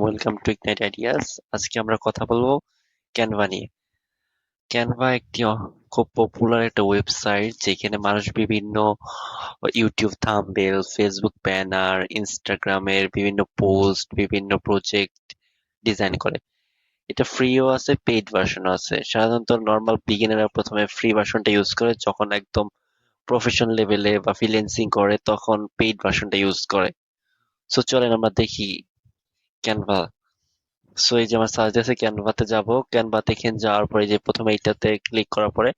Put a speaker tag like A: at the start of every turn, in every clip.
A: Welcome to ignite ideas. আজকে আমরা কথা বলবো ক্যানভা নিয়ে। ক্যানভা একটি খুব পপুলার একটা ওয়েবসাইট, যেখানে মানুষ বিভিন্ন ইউটিউব থাম্বনেল, ফেসবুক ব্যানার, ইনস্টাগ্রামের বিভিন্ন পোস্ট, বিভিন্ন প্রজেক্ট ডিজাইন করে। এটা ফ্রিও আছে, পেইড ভার্সনও আছে। সাধারণত নর্মাল বিগিনাররা প্রথমে ফ্রি ভার্সনটা ইউজ করে, যখন একদম প্রফেশনাল লেভেলে বা ফ্রিল্যান্সিং করে তখন পেইড ভার্সনটা ইউজ করে। সো চলেন আমরা দেখি ক্যানভা। সো এই যে আমার সার্চ আছে, ক্যানভাতে যাব। ক্যানভাতে এখানে যাওয়ার পরে যে প্রথমে এইটাতে ক্লিক করার পরে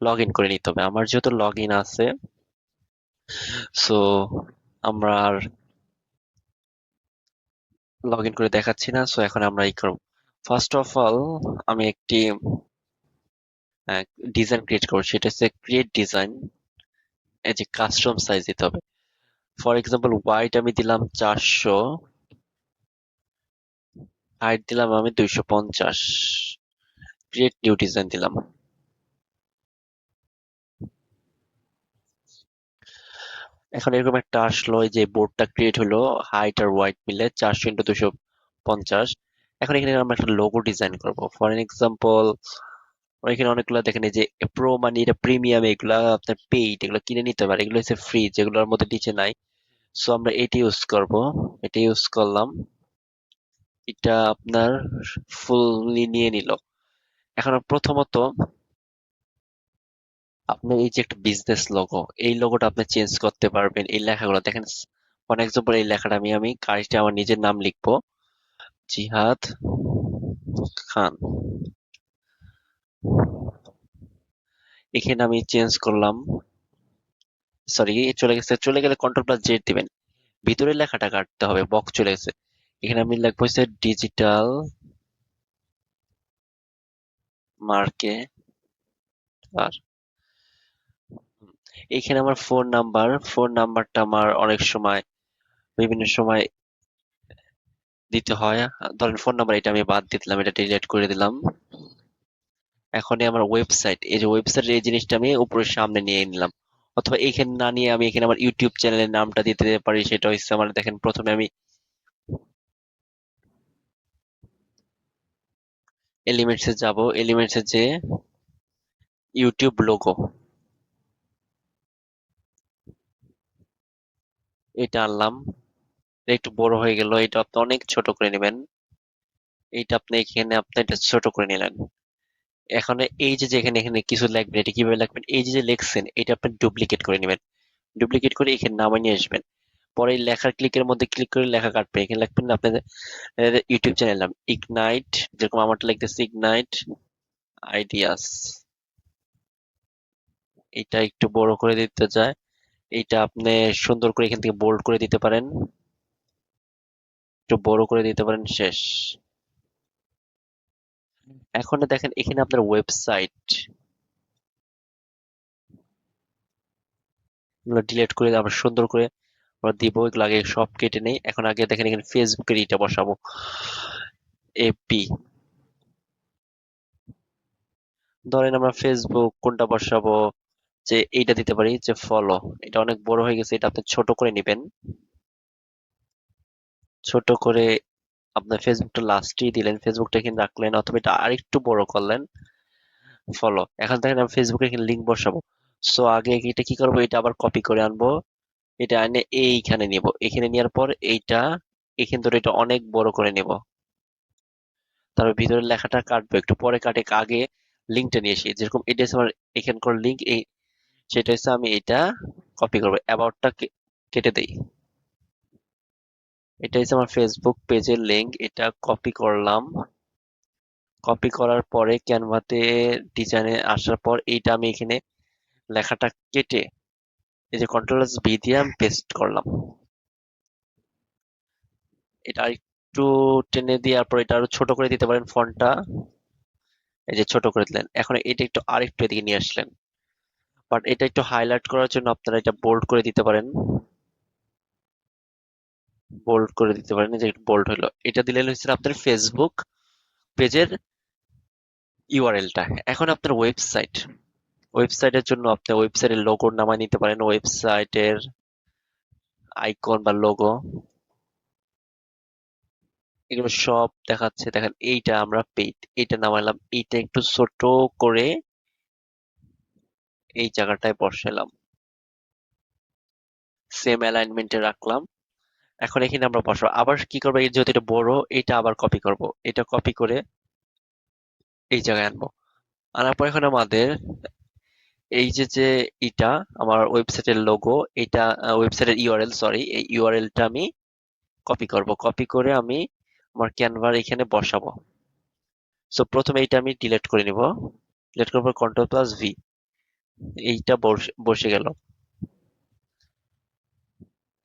A: লগ ইন করে নিতে হবে। আমার যেহেতু লগ ইন আছে, সো আমরা আর লগ ইন করে দেখাচ্ছি না। সো এখন আমরা এই করব। ফার্স্ট অফ অল আমি একটি ডিজাইন ক্রিয়েট করবো, সেটা হচ্ছে ক্রিয়েট ডিজাইন। এই যে কাস্টম সাইজ দিতে হবে। ফর এক্সাম্পল হোয়াইট আমি দিলাম 400, হাইট দিলাম আমি 250, ক্রিয়েট নিউ ডিজাইন দিলাম। এখন এরকম একটা আসলো, এই যে বোর্ডটা ক্রিয়েট হলো, হাইট আর ওয়াইড মিলে 400x250। এখন এখানে আমরা একটা লোগো ডিজাইন করব। ফর এক্সাম্পল এখানে অনেকগুলো দেখেন, এই যে প্রো মানে এটা প্রিমিয়াম, এগুলা আপনার পেইড, এগুলো কিনে নিতে পারে। এগুলো হচ্ছে ফ্রি, যেগুলোর মধ্যে নিচে নাই। সো আমরা এটি ইউজ করব। এটা ইউজ করলাম। এটা আপনার ফুললি নিয়ে নিল। এখন প্রথমত আপনি এই যে একটা বিজনেস লোগো, এই লোগোটা আপনি চেঞ্জ করতে পারবেন। এই লেখাগুলো দেখেন। ফর এক্সাম্পল এই লেখাটা আমি কারেক্টলি আমার নিজের নাম লিখবো, জিহাদ খান। এখানে আমি চেঞ্জ করলাম, সরি চলে গেছে, চলে গেলে কন্ট্রোল+Z দিবেন। ভিতরে লেখাটা কাটতে হবে, বক্স চলে গেছে। এখানে আমি লিখবো হচ্ছে ডিজিটাল মার্কেটার। এখানে আমার ফোন নাম্বারটা আমার অনেক সময় বিভিন্ন সময় দিতে হয়। ধরেন ফোন নাম্বার, এটা আমি বাদ দিয়ে দিলাম, এটা ডিলিট করে দিলাম। এখন আমার ওয়েবসাইট, এই যে ওয়েবসাইটের এই জিনিসটা আমি উপরের সামনে নিয়ে নিলাম। অথবা এখানে না নিয়ে আমি এখানে আমার ইউটিউব চ্যানেলের নামটা দিতে পারি। সেটা হচ্ছে আমার, দেখেন প্রথমে আমি এলিমেন্টসে যাব। এলিমেন্টসে যে ইউটিউব লোগো, এটা আনলাম। এটা একটু বড় হয়ে গেল, এটা আপনি অনেক ছোট করে নেবেন। এইটা আপনি এখানে আপনি এটা ছোট করে নিলেন। এখন এই যে যেখানে এখানে কিছু লিখবেন, এটা কিভাবে লিখবেন, এই যে যে লিখছেন এটা আপনি ডুপ্লিকেট করে নেবেন। ডুপ্লিকেট করে এখানে নামায় নিয়ে আসবেন। পরে এই লেখার ক্লিকের মধ্যে ক্লিক করে লেখা কাটবে। এখানে লিখবেন না আপনাদের ইউটিউব চ্যানেল নাম ইগনাইট, যেরকম আমারটা লিখতেছি ইগনাইট আইডিয়াস। এটা একটু বড় করে দিতে চায়, এইটা আপনি সুন্দর করে এখান থেকে বোল্ড করে দিতে পারেন, একটু বড় করে দিতে পারেন। শেষ। এখন দেখেন এখানে আপনার ওয়েবসাইট এগুলো ডিলিট করে আবার সুন্দর করে আমরা দিব। এগুলো আগে সব কেটে নেই। এখন আগে দেখেন এখানে ফেসবুকের এটা বসাবো, এপি। ধরেন আমরা ফেসবুক কোনটা বসাবো, যে এইটা দিতে পারি, যে ফলো। এটা অনেক বড় হয়ে গেছে, এটা আপনি ছোট করে নেবেন। ছোট করে আপনার ফেসবুকটা লাস্টেই দিলেন, ফেসবুকটা এখানে রাখলেন, অথবা এটা আরেকটু বড় করলেন, ফলো। এখন দেখেন আমি ফেসবুকে এখানে লিঙ্ক বসাবো। সো আগে এটা কি করবো, এটা আবার কপি করে আনবো। এটা এনে এইখানে নিব। এখানে নেওয়ার পর এইটা এখান ধরে এটা অনেক বড় করে নেব। তারপর ভিতরে লেখাটা কাটবো, একটু পরে কাটে, আগে লিঙ্কটা নিয়ে আসি। যেরকম এটা হচ্ছে আমার এখানকার লিঙ্ক, এই সেটা হচ্ছে আমি এটা কপি করবো, অ্যাবাউটটা কেটে দেই। এটা হচ্ছে আমার ফেসবুক পেজের লিংক, এটা কপি করলাম। কপি করার পরে ক্যানভাতে ডিজাইনে আসার পর এইটা আমি এখানে লেখাটা কেটে এই যে কন্ট্রোল+V দিয়ে আমি পেস্ট করলাম। এটা আরেকটু টেনে দেওয়ার পর এটা আরো ছোট করে দিতে পারেন ফন্টটা। এই যে ছোট করে দিলেন। এখন এটা একটু আরেকটু এদিকে নিয়ে আসলেন। বাট এটা একটু হাইলাইট করার জন্য আপনারা এটা বোল্ড করে দিতে পারেন। বোল্ড করে দিতে পারেন, এই যে বোল্ড হলো। এটা দিলেন হচ্ছে আপনার ফেসবুক পেজের ইউআরএলটা। এখন আপনার ওয়েবসাইট, ওয়েবসাইটের জন্য আপনি ওয়েবসাইটের লোগো নামায় নিতে পারেন, ওয়েবসাইটের আইকন বা লোগো, এগুলো সব দেখাচ্ছে। দেখেন এইটা আমরা পেইড, এইটা নামাইলাম, এইটা একটু ছোট করে এই জায়গাটায় বসালাম, সেম অ্যালাইনমেন্টে রাখলাম। এখন এখানে আমরা বসাবো, আবার কি করবো, এই যেহেতু এটা বড়, এটা আবার কপি করব, এটা কপি করে এই জায়গায় আনবো। আনার পর এখন আমাদের এই যে এটা আমার ওয়েবসাইটের লোগো, এটা ওয়েবসাইটের ইউআরএল, সরি, এই ইউআরএলটা আমি কপি করব, কপি করে আমি আমার ক্যানভার এখানে বসাবো। সো প্রথমে এইটা আমি ডিলিট করে নিব, ডিলিট করার পর কন্ট্রোল+V, এইটা বসে গেল।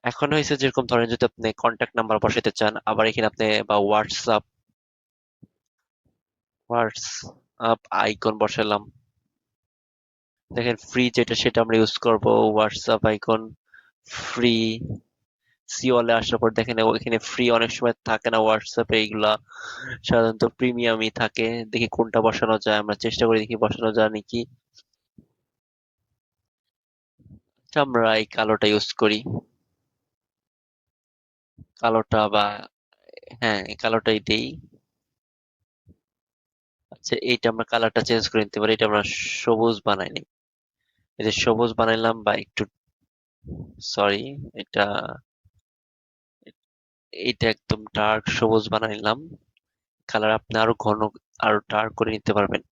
A: এখন হয়েছে যেরকম ধরেন যদি আপনি কন্ট্যাক্ট নাম্বার বসাতে চান, আবার এখানে আপনি বা হোয়াটসঅ্যাপ আইকন বসালাম। দেখেন ফ্রি যেটা সেটা আমরা ইউজ করব, হোয়াটসঅ্যাপ আইকন ফ্রি। সিওলে আসার পর দেখেন ওইখানে ফ্রি অনেক সময় থাকে না হোয়াটসঅ্যাপে, এইগুলা সাধারণত প্রিমিয়ামই থাকে। দেখি কোনটা বসানো যায়, আমরা চেষ্টা করি দেখি বসানো যায় নাকি। আচ্ছা, আমরা এই কালোটা ইউজ করি, কালোটা বা হ্যাঁ এই কালোটাই দেই। আচ্ছা, এইটা আমরা কালারটা চেঞ্জ করে নিতে পারি, এটা আমরা সবুজ বানাই নি, এই যে সবুজ বানাইলাম, বা একটু সরি, এটা এটা একদম ডার্ক সবুজ বানাইলাম। কালার আপনি আরো ঘন, আরো ডার্ক করে নিতে পারবেন।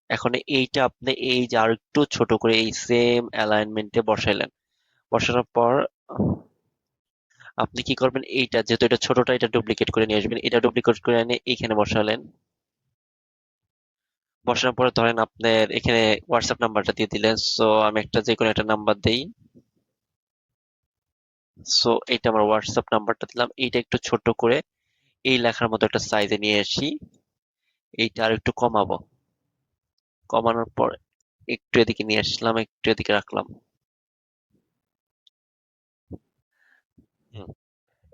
A: এখন এইটা আপনি এই যে আর একটু ছোট করে এই সেম অ্যালাইনমেন্টে বসাইলেন, বসানোর পর আপনি কি করবেন, এইটা যেহেতু এটা ছোটটা, এটা ডুপ্লিকেট করে নিয়ে আসবেন, এটা ডুপ্লিকেট করে এনে এইখানে বসালেন। বসানোর পরে ধরেন আপনার এখানে হোয়াটসঅ্যাপ নাম্বারটা দিয়ে দিলেন, সো আমি একটা যে কোনো একটা নাম্বার দেই। সো এইটা আমার হোয়াটসঅ্যাপ নাম্বারটা দিলাম, এইটা একটু ছোট করে এই লেখার মতো একটা সাইজে নিয়ে আসি, এইটা আর একটু কমাবো, কমানোর পর একটু এদিকে নিয়ে আসলাম, একটু এদিকে রাখলাম। হুম।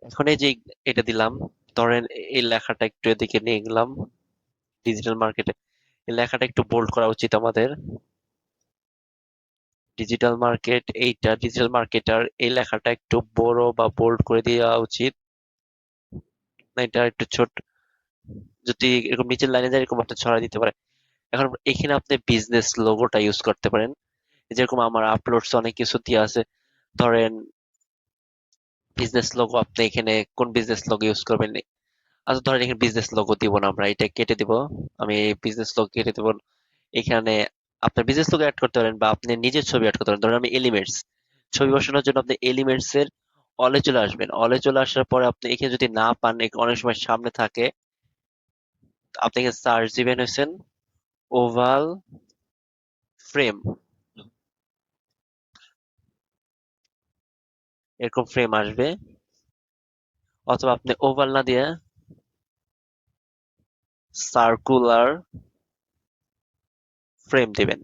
A: এখন এই যে এটা দিলাম, ধরেন এই লেখাটা একটু এদিকে নিয়ে গেলাম, ডিজিটাল মার্কেটে এই লেখাটা একটু বোল্ড করা উচিত আমাদের। ডিজিটাল মার্কেট, এইটা ডিজিটাল মার্কেটার, এই লেখাটা একটু বড় বা বোল্ড করে দেওয়া উচিত, না এটা একটু ছোট, যদি এরকম নিচের লাইনে যায় এরকম আপনি ছড়া দিতে পারেন। এখন এখানে আপনি বিজনেস লোগোটা ইউজ করতে পারেন, যেরকম আমার আপলোডস অনেক কিছু দিয়ে আছে, ধরেন বিজনেস লোগো, আপনি এখানে কোন বিজনেস লোগো ইউজ করবেন। আচ্ছা ধরেন এখানে বিজনেস লোগো দিব না, আমরা এটা কেটে দিব, আমি বিজনেস লোগো কেটে দিব। এখানে আপনার বিজনেস লোগো অ্যাড করতে পারেন বা আপনি নিজের ছবি অ্যাড করতে পারেন, ধরেন আমি এলিমেন্টস ছবি বসানোর জন্য আপনি এলিমেন্টস এর অলে চলে আসবেন, অলে চলে আসার পরে আপনি এখানে যদি না পান, অনেক সময় সামনে থাকে, আপনি এখানে সার্চ দিবেন হচ্ছেন ওভাল ফ্রেম, এরকম ফ্রেম আসবে, অথবা আপনি ওভাল না দিয়ে সার্কুলার ফ্রেম দিবেন,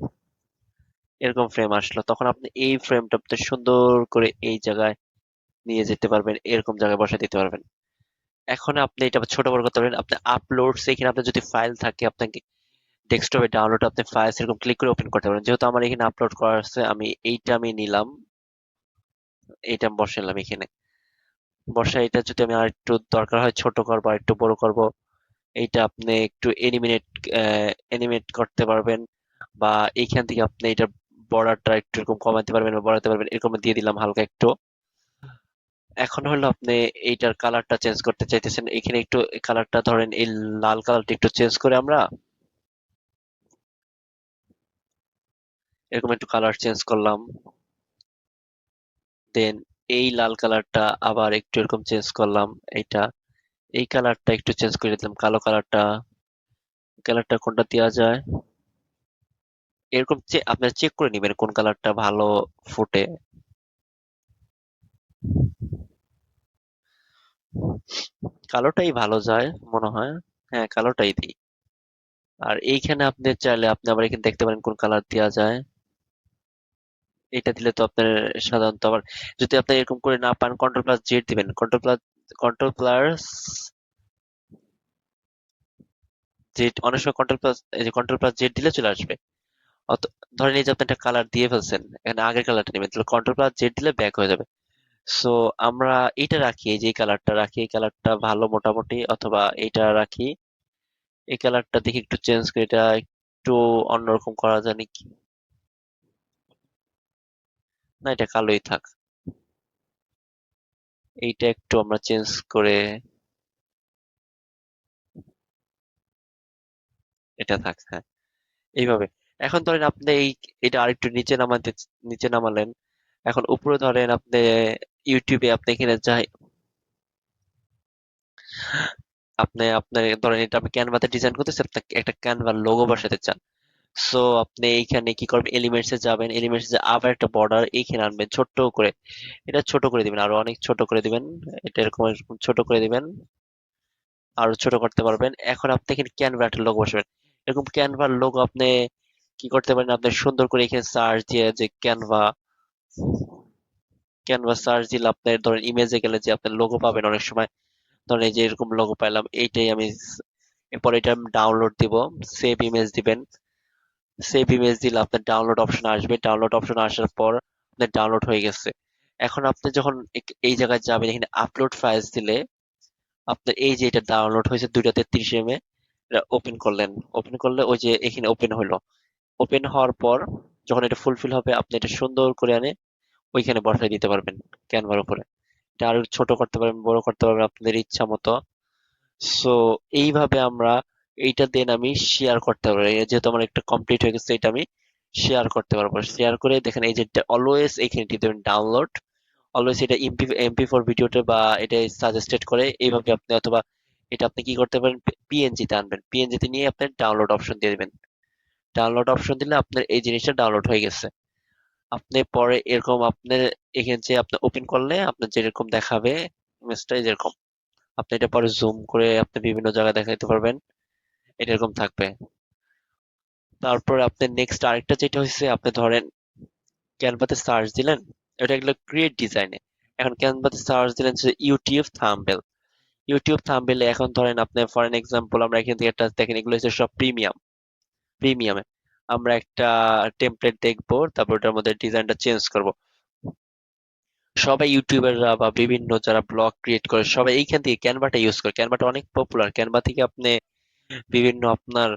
A: এরকম ফ্রেম আসলো, তখন আপনি এই ফ্রেমটা আপনি সুন্দর করে এই জায়গায় নিয়ে যেতে পারবেন, এরকম জায়গায় বসায় দিতে পারবেন। এখন আপনি এটা ছোট বড় করতে পারবেন, আপনি আপলোডস, এখানে আপনার যদি ফাইল থাকে আপনাকে ডেস্কটপে ডাউনলোড, আপনি ফাইলস এরকম ক্লিক করে ওপেন করতে পারেন। যেহেতু আমার এখানে আপলোড করা আছে, আমি এইটা আমি নিলাম, এইটা আমি বসালাম এখানে, বসায় এটা যদি আমি আর একটু দরকার হয় ছোট করবো আর একটু বড় করব, এইটা আপনি একটু এনিমেট করতে পারবেন, বা এইখান থেকে আপনি এটা বর্ডারটা একটু এরকম কমাতে পারবেন বা বাড়াতে পারবেন, এরকম দিয়ে দিলাম হালকা একটু। এখন হলো আপনি এইটার কালারটা চেঞ্জ করতে চাইতেছেন, এখানে একটু কালারটা ধরেন এই লাল কালারটা একটু চেঞ্জ করে আমরা এরকম একটু কালার চেঞ্জ করলাম, দেন এই লাল কালারটা আবার একটু এরকম চেঞ্জ করলাম, এইটা এই কালারটা একটু চেঞ্জ করে দিলাম, কালো কালারটা, কালারটা কোনটা দেওয়া যায়, এরকম আপনারা চেক করে নেবেন কোন কালারটা ভালো ফুটে। কালোটাই ভালো যায় মনে হয়, হ্যাঁ কালোটাই দিই। আর এইখানে আপনি চাইলে আপনি আবার এখানে দেখতে পারেন কোন কালার দেওয়া যায়, এটা দিলে তো আপনার সাধারণত আবার যদি আপনি এরকম করে না পান, কন্ট্রোল+Z দিবেন, কন্ট্রোল প্লাস জেড, অনেক সময় কন্ট্রোল প্লাস, এই যে কন্ট্রোল প্লাস জেড দিলে চলে আসবে, ধরেন এই যে আপনি একটা কালার দিয়ে ফেলছেন, এখানে আগের কালারটা নেবেন, তাহলে কন্ট্রোল প্লাস জেড দিলে ব্যাক হয়ে যাবে। সো আমরা এইটা রাখি, এই যে কালারটা রাখি, এই কালারটা ভালো মোটামুটি, অথবা এইটা রাখি, এই কালারটা দেখি একটু চেঞ্জ করে এটা একটু অন্যরকম করা যায় নাকি। না, এটা কালোই থাক, এইটা একটু আমরা চেঞ্জ করে এটা থাক, হ্যাঁ, এইভাবে। এখন ধরেন আপনি এটা আরেকটু নিচে নামালেন। এখন উপরে ধরেন আপনি ইউটিউবে আপনি এখানে যাই, আপনার ধরেন এটা আপনি ক্যানভাতে ডিজাইন করতেছেন, আপনি একটা ক্যানভার লোগো বসাতে চান। সো আপনি এইখানে কি করবেন, এলিমেন্টস এ যাবেন, এলিমেন্টস এ আবার একটা বর্ডার এইখানে আনবেন ছোট্ট করে, এটা ছোট করে দিবেন, আরো অনেক ছোট করে দিবেন, এটা এরকম এরকম ছোট করে দিবেন, আরো ছোট করতে পারবেন। এখন আপনি এখানে ক্যানভা একটা লোগো বসাবেন। এরকম ক্যানভার লোগো আপনি কি করতে পারেন, আপনি সুন্দর করে এখানে সার্চ দিয়ে যে ক্যানভা, সার্চ দিলে আপনার ধরেন ইমেজে গেলে যে আপনার লোগো পাবেন অনেক সময়, ধরেন এই যে এরকম লোগো পাইলাম, এইটাই আমি এরপর এটা ডাউনলোড দিব, সেভ ইমেজ দিবেন, সেভ ইমেজ দিলে আপনার ডাউনলোড অপশন আসবে, ডাউনলোড অপশন আসার পর আপনার ডাউনলোড হয়ে গেছে। এখন আপনি যখন এই জায়গায় যাবেন, এখানে আপলোড ফাইলস দিলে আপনার এই যে এটা ডাউনলোড হয়েছে 2 টা 33 MB, এটা ওপেন করলেন, ওপেন করলে ওই যে এখানে ওপেন হলো, ওপেন হওয়ার পর যখন এটা ফুলফিল হবে আপনি এটা সুন্দর করে আনে ওইখানে বসাই দিতে পারবেন ক্যানভার উপরে। এটা আরো ছোট করতে পারবেন, বড় করতে পারবেন আপনাদের ইচ্ছা মতো। সো এইভাবে আমরা এইটা দেন আমি শেয়ার করতে পারবো, যেহেতু আমার একটা কমপ্লিট হয়ে গেছে, এটা আমি শেয়ার করতে পারবো। শেয়ার করে দেখেন এই যে অলওয়েজ এইখানে টিপে দেবেন ডাউনলোড, অলওয়েজ এটা এমপি4 ভিডিওতে বা এটা সাজেস্টেড করে এইভাবে আপনি, অথবা এটা আপনি কি করতে পারেন, পিএনজি তে আনবেন, পিএনজি তে নিয়ে আপনার ডাউনলোড অপশন দিয়ে দিবেন, ডাউনলোড অপশন দিলে আপনার এই জিনিসটা ডাউনলোড হয়ে গেছে। আপনি পরে এরকম আপনার এখানে যে আপনি ওপেন করলে আপনার যেরকম দেখাবে ইমেজটা যেরকম, আপনি এটা পরে জুম করে আপনি বিভিন্ন জায়গায় দেখাতে পারবেন, এটা এরকম থাকবে। তারপরে আপনি নেক্সট আরেকটা যেটা হচ্ছে, আপনি ধরেন ক্যানভাতে সার্চ দিলেন, এটা এগুলো ক্রিয়েট ডিজাইনে, এখন ক্যানভাতে সার্চ দিলেন যে ইউটিউব থাম্বনেল, ইউটিউব থাম্বনেলে এখন ধরেন আপনি ফর এন এক্সাম্পল আমরা এখান থেকে একটা দেখেন, এগুলো হচ্ছে সব প্রিমিয়ামে আমরা একটা টেমপ্লেট দেখবো, তারপর ওটার মধ্যে ডিজাইনটা চেঞ্জ করব। সবাই ইউটিউবাররা বা বিভিন্ন যারা ব্লগ ক্রিয়েট করে সবাই এইখান থেকে ক্যানভাটা ইউজ করে, ক্যানভাটা অনেক পপুলার, ক্যানভা থেকে আপনি বিভিন্ন আপনার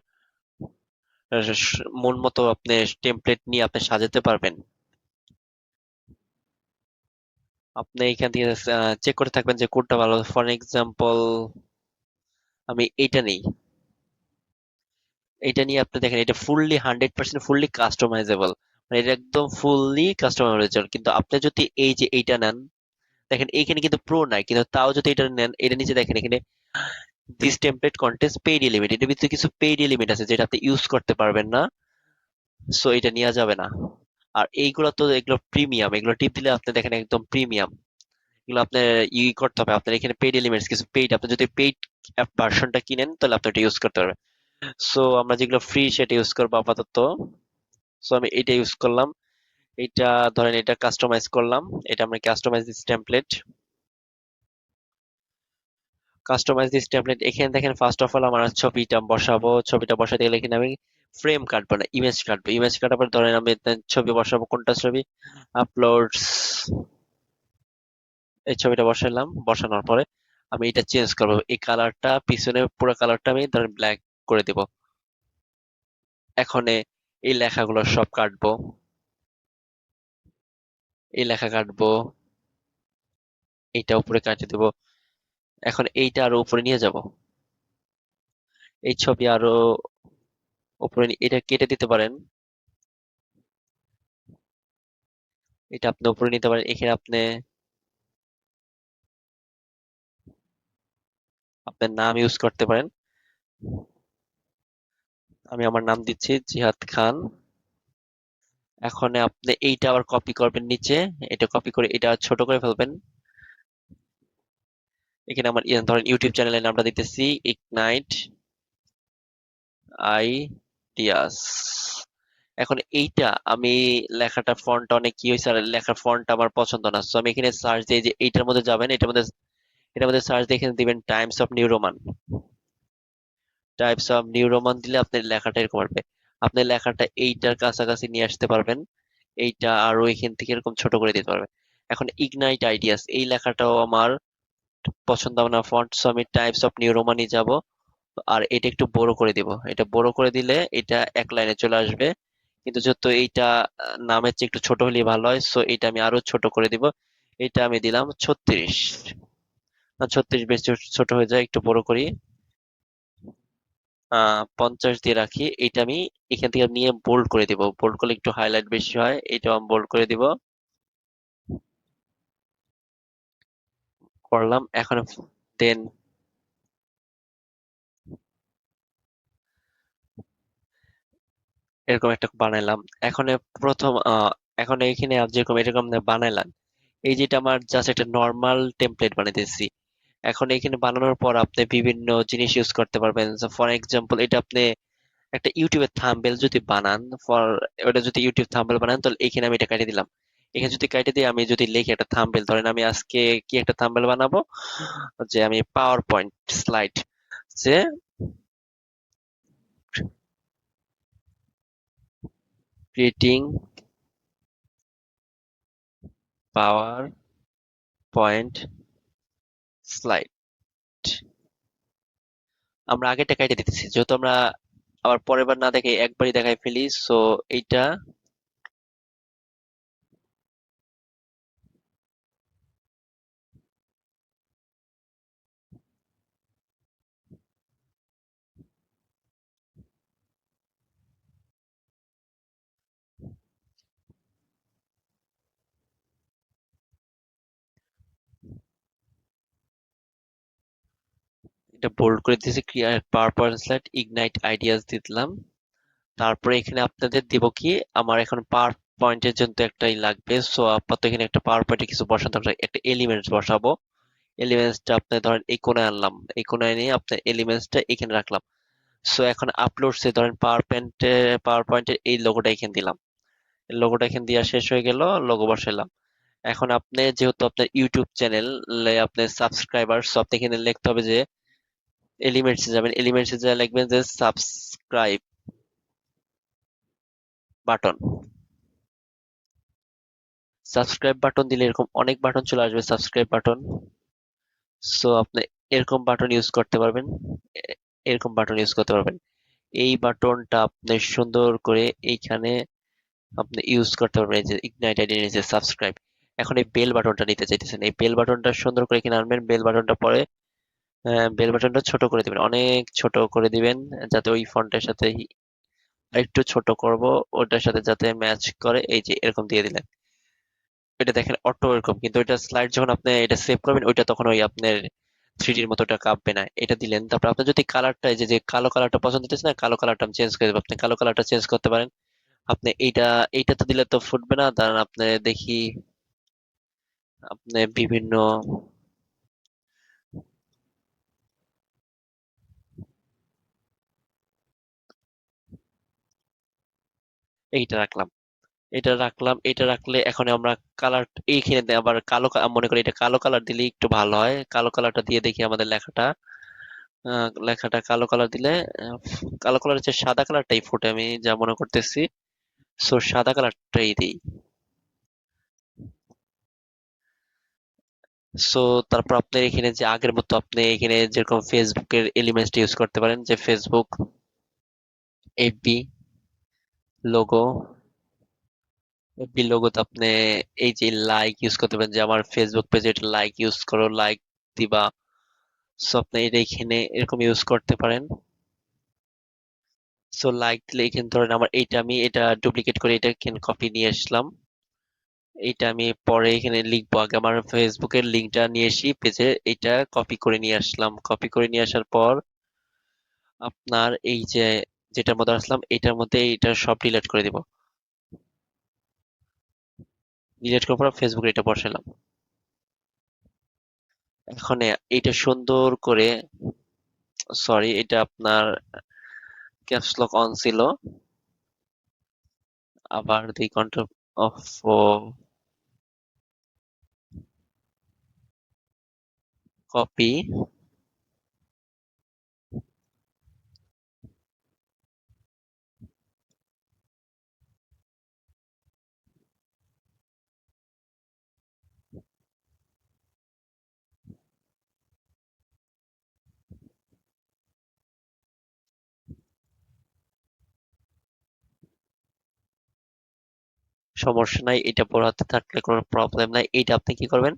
A: মন মতো আপনি টেমপ্লেট নিয়ে আপনি সাজাতে পারবেন। আপনি এইখান থেকে চেক করে থাকবেন যে কোনটা ভালো, ফর এক্সাম্পল আমি এইটা নেই, এটা নিয়ে আপনি দেখেন এটা ফুললি 100% ফুললি কাস্টমাইজেবল, মানে এটা একদম ফুললি কাস্টমাইজেবল। কিন্তু আপনি যদি এই যে এইটা নেন, দেখেন এইখানে কিন্তু প্রো নাই, কিন্তু তাও যদি এটা নেন, এটা নিচে দেখেন এখানে this template contains paid element, এটার ভিতরে কিছু পেইড এলিমেন্ট আছে যেটা আপনি ইউজ করতে পারবেন না, সো এটা নেওয়া যাবে না। আর এইগুলো তো এগুলো প্রিমিয়াম, এগুলো টিপ দিলে আপনি দেখেন একদম প্রিমিয়াম, এগুলো আপনার করতে হবে, আপনার এখানে পেইড এলিমেন্টস কিছু পেইড, আপনি যদি পেইড ভার্সনটা কিনেন তাহলে আপনি এটা ইউজ করতে পারবেন। সো আমরা যেগুলো ফ্রি সেটা ইউজ করবো আপাতত। সো আমি এটা ইউজ করলাম, এটা ধরেন এটা কাস্টমাইজ করলাম, এটা আমরা কাস্টমাইজ দিস টেমপ্লেট, এখানে দেখেন ফার্স্ট অফ অল আমার ছবিটা বসাবো, ছবিটা বসাতে গেলে এখানে আমি ফ্রেম কাটবো না, ইমেজ কাটবো, ইমেজ কাটার পর ধরেন আমি ছবি বসাবো, কোনটা ছবি, আপলোডস, এই ছবিটা বসালাম, বসানোর পরে আমি এটা চেঞ্জ করবো, এই কালারটা পিছনে পুরো কালারটা আমি ধরেন ব্ল্যাক করে দিব। এখন এই লেখাগুলো সব কাটবো, এই লেখা কাটবো, এইটা উপরে কাটিয়ে দেবো। এখন এইটা আরো উপরে নিয়ে যাব, এই ছবি আরো উপরে এটা কেটে দিতে পারেন, এটা আপনি উপরে নিতে পারেন, এখানে আপনি আপনার নাম ইউজ করতে পারেন, আমি আমার নাম দিচ্ছি জিহাদ খান। এখন আপনি এইটা আবার কপি করবেন নিচে, এটা কপি করে এটা ছোট করে ফেলবেন। এখানে আমার ধরেন ইউটিউব চ্যানেলের নামটা দিতেছি ইগনাইট আইডিয়াস। এখন এইটা আমি লেখাটা ফন্ট অনেক কি হয়েছে, আর লেখার ফন্ট আমার পছন্দ না, সো আমি এখানে সার্চ দিয়ে যে এইটার মধ্যে যাবেন, এটার মধ্যে সার্চ দিয়ে এখানে দিবেন Times of new Roman, types of new Roman দিলে আপনার লেখাটা এরকম আসবে। আপনি লেখাটা এইটার কাছাকাছি নিয়ে আসতে পারবেন, এইটা আরো এখান থেকে এরকম ছোট করে দিতে পারবেন। এখন ইগনাইট আইডিয়াস এই লেখাটাও আমার পছন্দ না ফন্ট, সো আমি টাইপস অফ নিউ রোমানি যাব, আর এটা একটু বড় করে দিব। এটা বড় করে দিলে এটা এক লাইনে চলে আসবে, কিন্তু যেহেতু এইটা নামের চেয়ে একটু ছোট হলে ভালো হয়, সো এটা আমি আরো ছোট করে দিব। এটা আমি দিলাম 36, না 36 বেশি ছোট হয়ে যায়, একটু বড় করি। 50 দিয়ে রাখি। এটা আমি এখান থেকে নিয়ে বোল্ড করে দিব, বোল্ড করলে একটু হাইলাইট বেশি হয়, এটাও আমি বোল্ড করে দিব। করলাম এখন। দেন এরকম একটা বানাইলাম। এখন প্রথম এখন এইখানে যেরকম এরকম বানাইলাম, এই যেটা আমার জাস্ট একটা নর্মাল টেমপ্লেট বানাইতেছি। এখন এখানে বানানোর পর আপনি বিভিন্ন জিনিস ইউজ করতে পারবেন। ফর এক্সাম্পল এটা আপনি একটা ইউটিউবের থাম্বনেল যদি বানান, ফর ওটা যদি ইউটিউব থাম্বনেল বানান, তাহলে এখানে আমি এটা কেটে দিলাম। এখানে যদি কেটে দিয়ে আমি যদি লিখি একটা থাম্বনেল, ধরেন আমি আজকে কি একটা থাম্বনেল বানাবো, যে আমি পাওয়ার পয়েন্ট স্লাইড, যে ক্রিয়েটিং পাওয়ার পয়েন্ট স্লাইড, আমরা আগেরটা কেটে দিতেছি যেহেতু আমরা আবার পরের বার না দেখে একবারই দেখাই ফেলি, সো এইটা এটা বোল্ড করে দিয়েছি, create power point slide ignite ideas দিলাম। তারপরে এখানে আপনাদের দিব কি, আমার এখন পাওয়ার পয়েন্টের জন্য তো একটাই লাগবে, সো আপাতত এখানে একটা পাওয়ার পয়েন্টে কিছু বসাতে হবে, একটা এলিমেন্টস বসাবো। এলিমেন্টসটা আপনি ধরেন এই কোণায় আনলাম, এই কোণায় নিয়ে আপনার এলিমেন্টসটা এখানে রাখলাম। সো এখন আপলোডসে ধরেন পাওয়ার পয়েন্টের এই লোগোটা এখানে দিলাম, লোগোটা এখানে দেওয়া শেষ হয়ে গেল, লোগো বসালাম। এখন আপনি যেহেতু আপনার ইউটিউব চ্যানেল, আপনার সাবস্ক্রাইবার, সো আপনি এখানে লিখতে হবে যে এলিমেন্টসে যাবেন, এলিমেন্টসে যা লিখবেন যে সাবস্ক্রাইব বাটন। সাবস্ক্রাইব বাটন দিলে এরকম অনেক বাটন চলে আসবে, সাবস্ক্রাইব বাটন। সো আপনি এরকম বাটন ইউজ করতে পারবেন, এরকম বাটন ইউজ করতে পারবেন। এই বাটনটা আপনি সুন্দর করে এইখানে আপনি ইউজ করতে পারবেন, এই যে ইগনাইট আইডি নিচে সাবস্ক্রাইব। এখন এই বেল বাটনটা নিতে চাইতেছেন, এই বেল বাটনটা সুন্দর করে এখানে আনবেন, বেল বাটনটা পরে বেল বাটনটা ছোট করে দিবেন, অনেক ছোট করে দিবেন, যাতে ওই ফন্টের সাথে একটু ছোট করব, ওটার সাথে যাতে ম্যাচ করে, এই যে এরকম দিয়ে দিলেন। এটা দেখেন অটো এরকম, কিন্তু এটা স্লাইড যখন আপনি এটা সেভ করবেন, ওইটা তখন ওই আপনার থ্রিডির মতো ওটা কাঁপবে না। এটা দিলেন, তারপর আপনি যদি কালারটা, এই যে যে কালো কালারটা পছন্দ হচ্ছে না, কালো কালারটা আমি চেঞ্জ করে দেবো, আপনি কালো কালারটা চেঞ্জ করতে পারেন। আপনি এইটা তো দিলে তো ফুটবে না, দাঁড়ান আপনি দেখি, আপনি বিভিন্ন এইটা রাখলাম, এটা রাখলাম, এটা রাখলে এখন আমরা কালার এইখানে আবার কালো মনে করি এটা কালো কালার দিলে একটু ভালো হয়, কালো কালারটা দিয়ে দেখি আমাদের লেখাটা, লেখাটা কালো কালার দিলে আহ, কালো কালার হচ্ছে সাদা কালারটাই ফুটে আমি যা মনে করতেছি, সো সাদা কালারটাই দিই। সো তারপর আপনার এখানে যে আগের মতো আপনি এখানে যেরকম ফেসবুকের এলিমেন্টস ইউজ করতে পারেন, যে ফেসবুক এফবি লোগো, এফবি লোগোতে আপনি এই যে লাইক ইউজ করতে পারেন, যে আমার ফেসবুক পেজে এটা লাইক ইউজ করো, লাইক দিবা। সো আপনি এটা এখানে এরকম ইউজ করতে পারেন। সো লাইক দিলে এখানে ধরেন আমার এইটা আমি এটা ডুপ্লিকেট করে এটা এখানে কপি নিয়ে আসলাম, এইটা আমি পরে এখানে লিখবো, আগে আমার ফেসবুকের লিঙ্কটা নিয়ে আসি পেজে, এটা কপি করে নিয়ে আসলাম, কপি করে নিয়ে আসার পর আপনার এই যে যেটার মধ্যে আসলাম এটার মধ্যে এটা সব ডিলিট করে দিব, ডিলিট করার পর ফেসবুকে এটা বসালাম। এখন এইটা সুন্দর করে, সরি এটা আপনার ক্যাপস লক অন ছিল, আবার দি কন্ট্রোল অফ কপি, সমস্যা নাই, এটা বড় হাতে থাকলে কোনো প্রবলেম নাই। এইটা আপনি কি করবেন,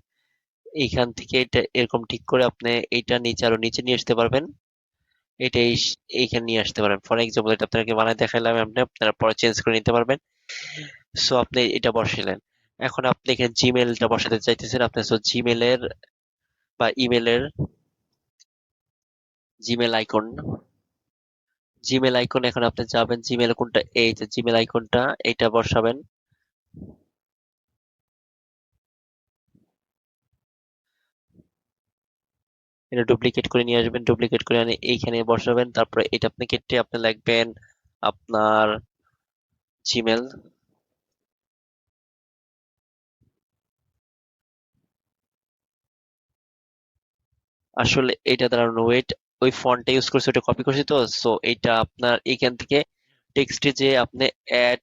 A: এইখান থেকে এটা এরকম ঠিক করে আপনি এইটা নিচে আরো নিচে নিয়ে আসতে পারবেন। এটা এইখানে নিয়ে আসতে পারেন। ফর এক্সাম্পল এটা আপনাকে বানায় দেখাইলাম, আপনি আপনারা পরে চেঞ্জ করে নিতে পারবেন। সো আপনি এটা বসাইলেন। এখন আপনি এখানে জিমেলটা বসাতে চাইতেছেন, আপনি সো জিমেলের বা ইমেলের জিমেল আইকন, জিমেল আইকন এখন আপনি যাবেন, জিমেল কোনটা, এই যে জিমেল আইকনটা, এটা বসাবেন। এটা ডুপ্লিকেট করে নিয়ে আসবেন, ডুপ্লিকেট করে এনে এইখানে বসাবেন। তারপরে এটা আপনি কেটে আপনি লিখবেন আপনার জিমেল। আসলে এটা দাঁড়ানো, ওয়েট, ওই ফন্টটা ইউজ করছি, ওটা কপি করছি তো, সো এটা আপনার এইখান থেকে টেক্সটে যে আপনি অ্যাড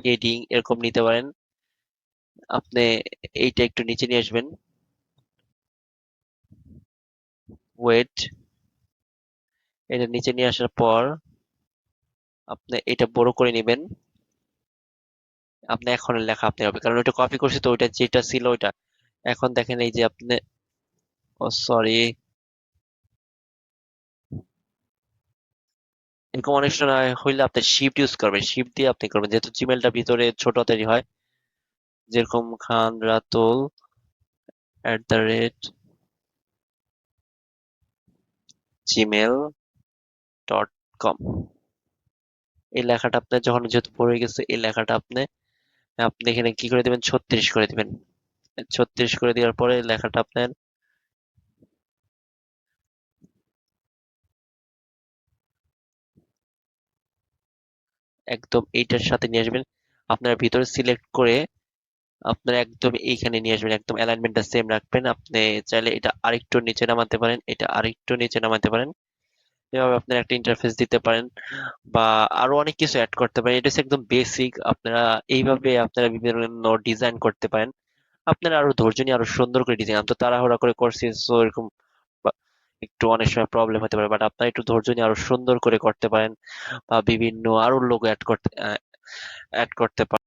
A: হেডিং এরকম নিতে পারেন। আপনি এইটা একটু নিচে নিয়ে আসবেন, ওয়েট, এটা নিচে নিয়ে আসার পর আপনি এটা বড় করে নেবেন। আপনি এখন লেখা আপনি হবে, কারণ ওইটা কপি করছি তো, ওইটা যেটা ছিল ওইটা। এখন দেখেন এই যে আপনি, ও সরি, এরকম অনেক সময় হইলে আপনি শিফট ইউজ করবেন, শিফট দিয়ে আপনি করবেন, যেহেতু জিমেলটা ভিতরে ছোট তৈরি হয়, যেরকম খান রাতুল @gmail.com। এই লেখাটা আপনার যখন যেহেতু পড়ে গেছে, এই লেখাটা আপনি আপনি এখানে কি করে দিবেন, 36 করে দিবেন। 36 করে দেওয়ার পরে লেখাটা আপনার একদম এইটার সাথে নিয়ে আসবেন। আপনার ভিতরে সিলেক্ট করে আপনার একদম এইখানে নিয়ে আসবেন, একদম অ্যালাইনমেন্টটা সেম রাখবেন। আপনি চাইলে এটা আরেকটু নিচে নামাতে পারেন, এটা আরেকটু নিচে নামাতে পারেন। এভাবে আপনার একটা ইন্টারফেস দিতে পারেন, বা আরো অনেক কিছু অ্যাড করতে পারেন। এটা হচ্ছে একদম বেসিক, আপনারা এইভাবে আপনারা বিভিন্ন ডিজাইন করতে পারেন। আপনারা আরো ধৈর্য নিয়ে আরো সুন্দর করে ডিজাইন, আমি তো তাড়াহুড়া করে করছি, সো এরকম একটু অনেক সময় প্রবলেম হতে পারে, বাট আপনারা একটু ধৈর্য নিয়ে আরো সুন্দর করে করতে পারেন, বা বিভিন্ন আরো লোগো অ্যাড করতে পারেন।